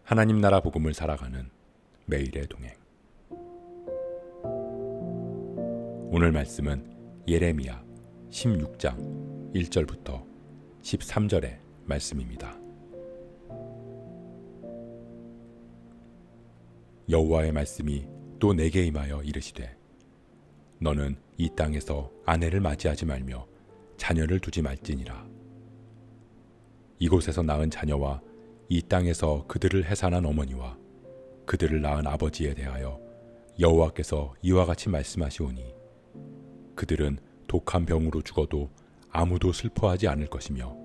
하나님 나라 복음을 살아가는 매일의 동행. 오늘 말씀은 예레미야 16장 1절부터 13절의 말씀입니다. 여호와의 말씀이 또 내게 임하여 이르시되 너는 이 땅에서 아내를 맞이하지 말며 자녀를 두지 말지니라. 이곳에서 낳은 자녀와 이 땅에서 그들을 해산한 어머니와 그들을 낳은 아버지에 대하여 여호와께서 이와 같이 말씀하시오니 그들은 독한 병으로 죽어도 아무도 슬퍼하지 않을 것이며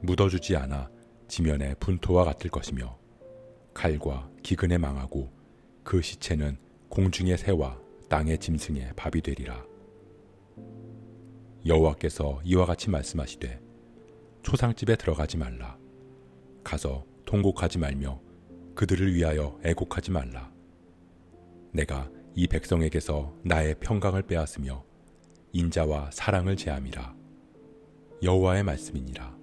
묻어주지 않아 지면의 분토와 같을 것이며 칼과 기근에 망하고 그 시체는 공중의 새와 땅의 짐승의 밥이 되리라. 여호와께서 이와 같이 말씀하시되 초상집에 들어가지 말라. 가서 통곡하지 말며 그들을 위하여 애곡하지 말라. 내가 이 백성에게서 나의 평강을 빼앗으며 인자와 사랑을 제함이라. 여호와의 말씀이니라.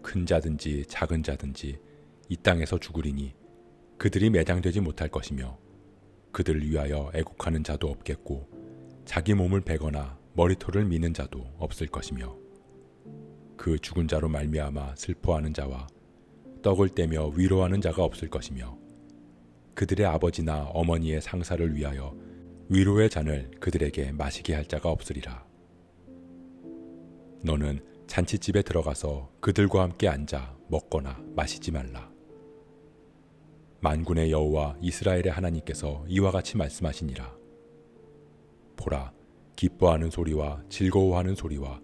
큰 자든지 작은 자든지 이 땅에서 죽으리니 그들이 매장되지 못할 것이며 그들을 위하여 애곡하는 자도 없겠고 자기 몸을 베거나 머리털을 미는 자도 없을 것이며 그 죽은 자로 말미암아 슬퍼하는 자와 떡을 떼며 위로하는 자가 없을 것이며 그들의 아버지나 어머니의 상사를 위하여 위로의 잔을 그들에게 마시게 할 자가 없으리라. 너는 잔치집에 들어가서 그들과 함께 앉아 먹거나 마시지 말라. 만군의 여호와 이스라엘의 하나님께서 이와 같이 말씀하시니라. 보라, 기뻐하는 소리와 즐거워하는 소리와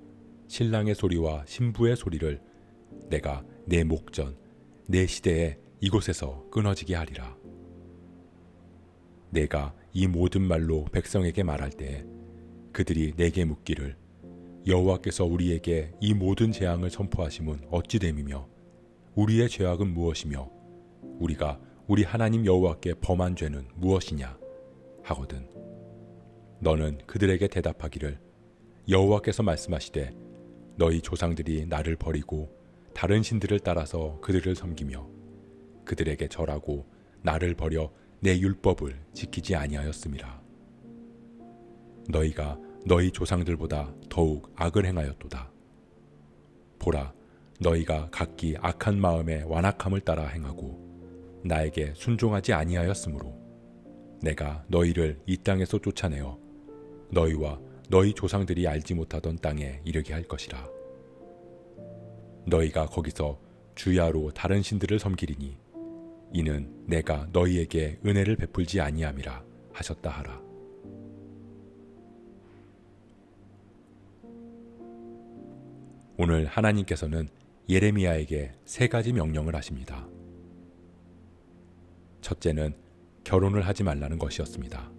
신랑의 소리와 신부의 소리를 내가 내 목전, 내 시대에 이곳에서 끊어지게 하리라. 내가 이 모든 말로 백성에게 말할 때에 그들이 내게 묻기를 여호와께서 우리에게 이 모든 재앙을 선포하심은 어찌 됨이며 우리의 죄악은 무엇이며 우리가 우리 하나님 여호와께 범한 죄는 무엇이냐 하거든. 너는 그들에게 대답하기를 여호와께서 말씀하시되 너희 조상들이 나를 버리고 다른 신들을 따라서 그들을 섬기며 그들에게 절하고 나를 버려 내 율법을 지키지 아니하였음이라. 너희가 너희 조상들보다 더욱 악을 행하였도다. 보라, 너희가 각기 악한 마음의 완악함을 따라 행하고 나에게 순종하지 아니하였으므로 내가 너희를 이 땅에서 쫓아내어 너희와 너희 조상들이 알지 못하던 땅에 이르게 할 것이라. 너희가 거기서 주야로 다른 신들을 섬기리니 이는 내가 너희에게 은혜를 베풀지 아니함이라 하셨다 하라. 오늘 하나님께서는 예레미야에게 세 가지 명령을 하십니다. 첫째는 결혼을 하지 말라는 것이었습니다.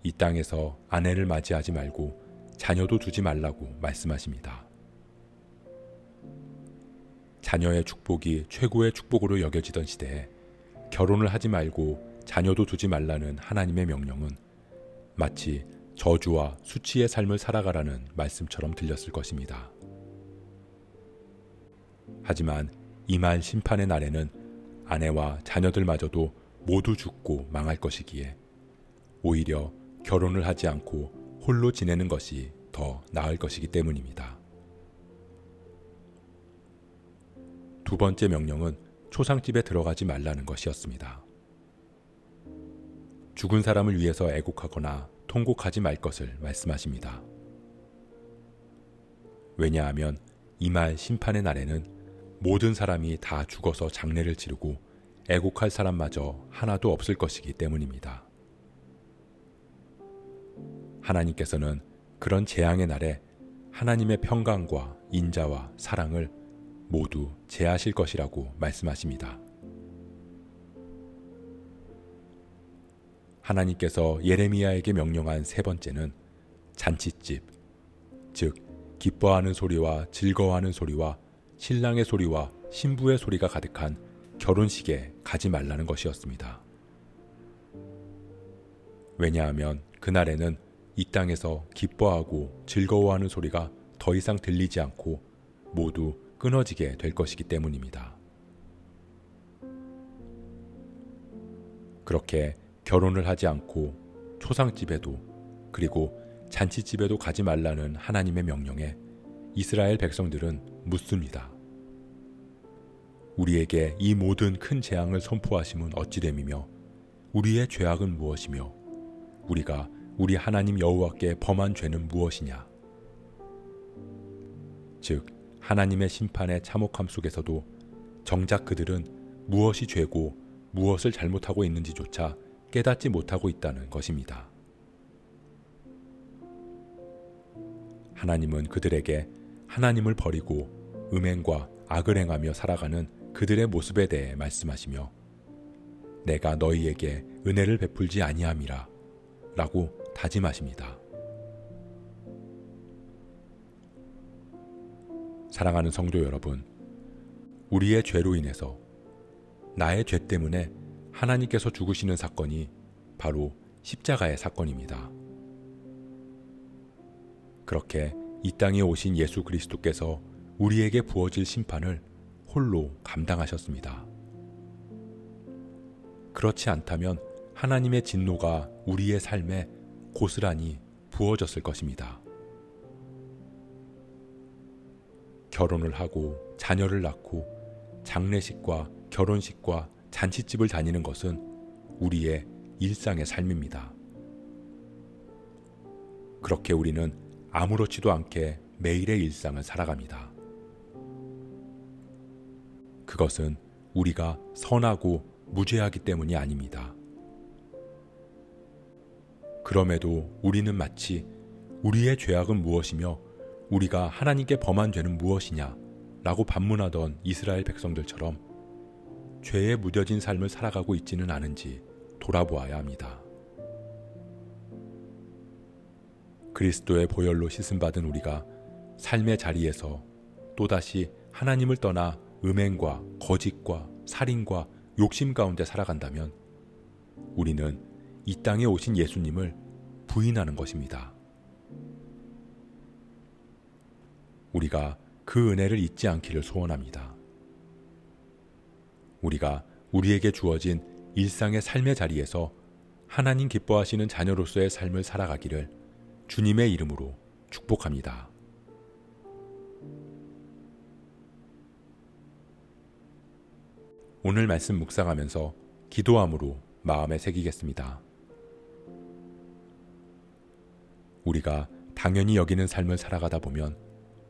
이 땅에서 아내를 맞이하지 말고 자녀도 두지 말라고 말씀하십니다. 자녀의 축복이 최고의 축복으로 여겨지던 시대에 결혼을 하지 말고 자녀도 두지 말라는 하나님의 명령은 마치 저주와 수치의 삶을 살아가라는 말씀처럼 들렸을 것입니다. 하지만 이말 심판의 날에는 아내와 자녀들마저도 모두 죽고 망할 것이기에 오히려 결혼을 하지 않고 홀로 지내는 것이 더 나을 것이기 때문입니다. 두 번째 명령은 초상집에 들어가지 말라는 것이었습니다. 죽은 사람을 위해서 애곡하거나 통곡하지 말 것을 말씀하십니다. 왜냐하면 이말 심판의 날에는 모든 사람이 다 죽어서 장례를 치르고 애곡할 사람마저 하나도 없을 것이기 때문입니다. 하나님께서는 그런 재앙의 날에 하나님의 평강과 인자와 사랑을 모두 제하실 것이라고 말씀하십니다. 하나님께서 예레미야에게 명령한 세 번째는 잔치집, 즉 기뻐하는 소리와 즐거워하는 소리와 신랑의 소리와 신부의 소리가 가득한 결혼식에 가지 말라는 것이었습니다. 왜냐하면 그날에는 이 땅에서 기뻐하고 즐거워하는 소리가 더 이상 들리지 않고 모두 끊어지게 될 것이기 때문입니다. 그렇게 결혼을 하지 않고 초상집에도 그리고 잔치집에도 가지 말라는 하나님의 명령에 이스라엘 백성들은 묻습니다. 우리에게 이 모든 큰 재앙을 선포하심은 어찌됨이며 우리의 죄악은 무엇이며 우리가 우리 하나님 여호와께 범한 죄는 무엇이냐. 즉 하나님의 심판의 참혹함 속에서도 정작 그들은 무엇이 죄고 무엇을 잘못하고 있는지조차 깨닫지 못하고 있다는 것입니다. 하나님은 그들에게 하나님을 버리고 음행과 악을 행하며 살아가는 그들의 모습에 대해 말씀하시며 내가 너희에게 은혜를 베풀지 아니함이라 라고 다짐하십니다. 사랑하는 성도 여러분, 우리의 죄로 인해서 나의 죄 때문에 하나님께서 죽으시는 사건이 바로 십자가의 사건입니다. 그렇게 이 땅에 오신 예수 그리스도께서 우리에게 부어질 심판을 홀로 감당하셨습니다. 그렇지 않다면 하나님의 진노가 우리의 삶에 고스란히 부어졌을 것입니다. 결혼을 하고 자녀를 낳고 장례식과 결혼식과 잔치집을 다니는 것은 우리의 일상의 삶입니다. 그렇게 우리는 아무렇지도 않게 매일의 일상을 살아갑니다. 그것은 우리가 선하고 무죄하기 때문이 아닙니다. 그럼에도 우리는 마치 우리의 죄악은 무엇이며 우리가 하나님께 범한 죄는 무엇이냐 라고 반문하던 이스라엘 백성들처럼 죄에 무뎌진 삶을 살아가고 있지는 않은지 돌아보아야 합니다. 그리스도의 보혈로 씻음받은 우리가 삶의 자리에서 또다시 하나님을 떠나 음행과 거짓과 살인과 욕심 가운데 살아간다면 우리는 이 땅에 오신 예수님을 부인하는 것입니다. 우리가 그 은혜를 잊지 않기를 소원합니다. 우리가 우리에게 주어진 일상의 삶의 자리에서 하나님 기뻐하시는 자녀로서의 삶을 살아가기를 주님의 이름으로 축복합니다. 오늘 말씀 묵상하면서 기도함으로 마음에 새기겠습니다. 우리가 당연히 여기는 삶을 살아가다 보면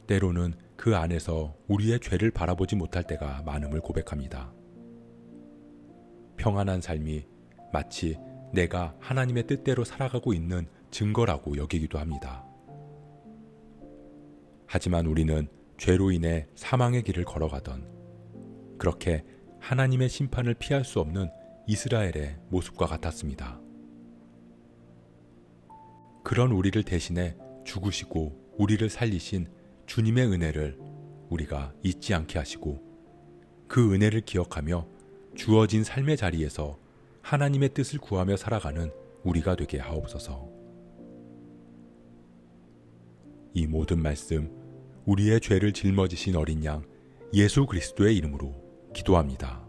때로는 그 안에서 우리의 죄를 바라보지 못할 때가 많음을 고백합니다. 평안한 삶이 마치 내가 하나님의 뜻대로 살아가고 있는 증거라고 여기기도 합니다. 하지만 우리는 죄로 인해 사망의 길을 걸어가던 그렇게 하나님의 심판을 피할 수 없는 이스라엘의 모습과 같았습니다. 그런 우리를 대신해 죽으시고 우리를 살리신 주님의 은혜를 우리가 잊지 않게 하시고 그 은혜를 기억하며 주어진 삶의 자리에서 하나님의 뜻을 구하며 살아가는 우리가 되게 하옵소서. 이 모든 말씀 우리의 죄를 짊어지신 어린 양 예수 그리스도의 이름으로 기도합니다.